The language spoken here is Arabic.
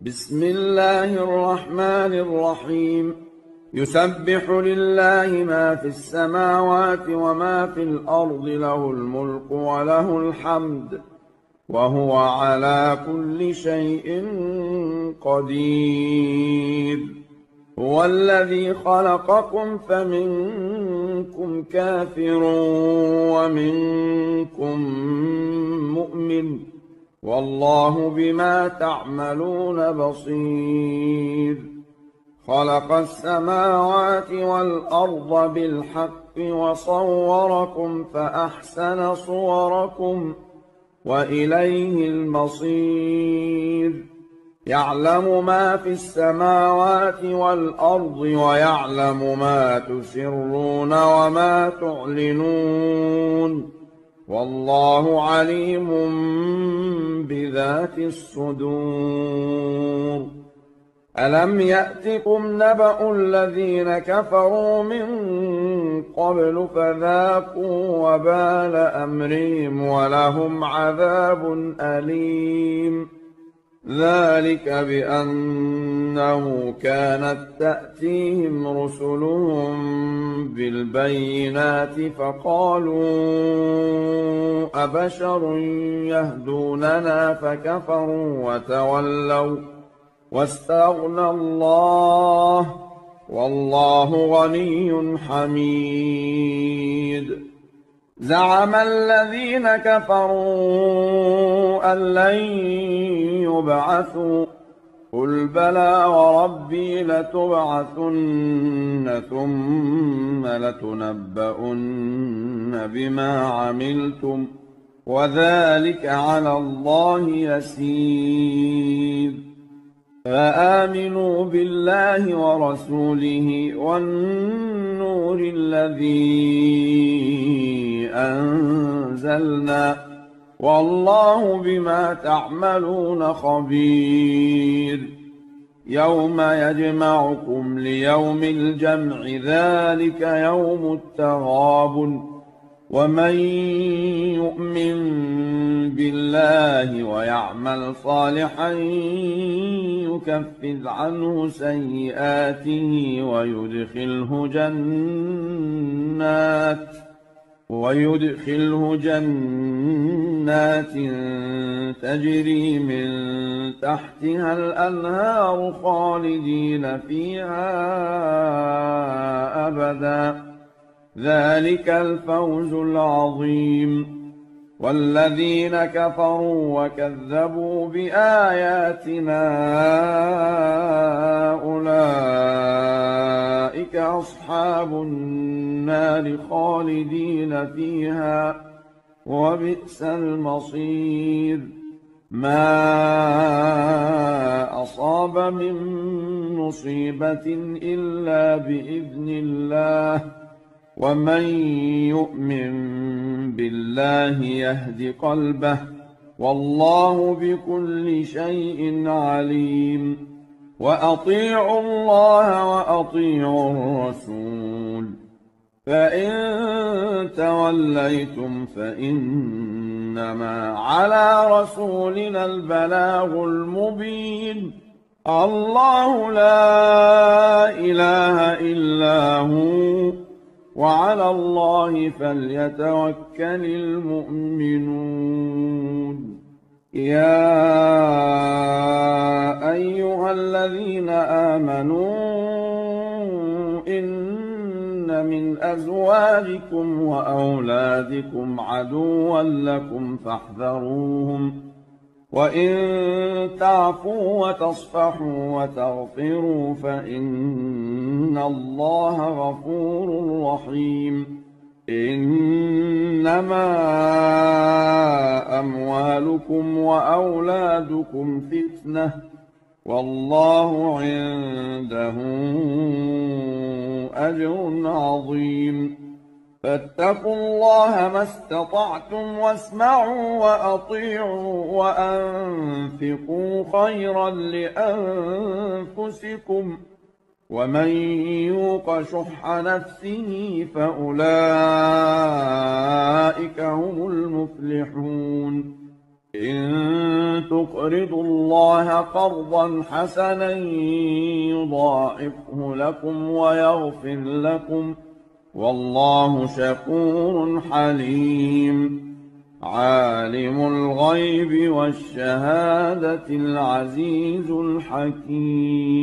بسم الله الرحمن الرحيم. يسبح لله ما في السماوات وما في الأرض، له الملك وله الحمد، وهو على كل شيء قدير. هو الذي خلقكم فمنكم كافر ومنكم مؤمن، والله بما تعملون بصير. خلق السماوات والأرض بالحق وصوركم فأحسن صوركم وإليه المصير. يعلم ما في السماوات والأرض ويعلم ما تسرون وما تعلنون، والله عليم بذات الصدور. ألم يأتكم نبأ الذين كفروا من قبل فذاقوا وبال أمرهم ولهم عذاب أليم. ذلك بأنه كانت تأتيهم رسلهم بالبينات فقالوا أبشر يهدوننا فكفروا وتولوا واستغنى الله، والله غني حميد. زعم الذين كفروا أن لن يبعثوا، قل بلى وربي لتبعثن ثم لتنبؤن بما عملتم، وذلك على الله يسير. فآمنوا بالله ورسوله والنور الذي أنزلنا، والله بما تعملون خبير. يوم يجمعكم ليوم الجمع، ذلك يوم التغابن. ومن يؤمن بالله ويعمل صالحا يكفر عنه سيئاته ويدخله جنات تجري من تحتها الأنهار خالدين فيها أبدا، ذلك الفوز العظيم. والذين كفروا وكذبوا بآياتنا أولئك أصحاب النار خالدين فيها، وبئس المصير. ما أصاب من مصيبة إلا بإذن الله، ومن يؤمن بالله يهد قلبه، والله بكل شيء عليم. وأطيعوا الله وأطيعوا الرسول، فإن توليتم فإنما على رسولنا البلاغ المبين. الله لا إله إلا هو، وعلى الله فليتوكل المؤمنون. يا أيها الذين آمنوا إن من أزواجكم وأولادكم عدوا لكم فاحذروهم، وإن تعفوا وتصفحوا وتغفروا فإن الله غفور رحيم. إنما أموالكم وأولادكم فتنة، والله عنده أجر عظيم. فاتقوا الله ما استطعتم واسمعوا وأطيعوا وأنفقوا خيرا لأنفسكم، ومن يوق شح نفسه فأولئك هم المفلحون. إن تقرضوا الله قرضا حسنا يضاعفه لكم ويغفر لكم، والله شكور حليم. عالم الغيب والشهادة العزيز الحكيم.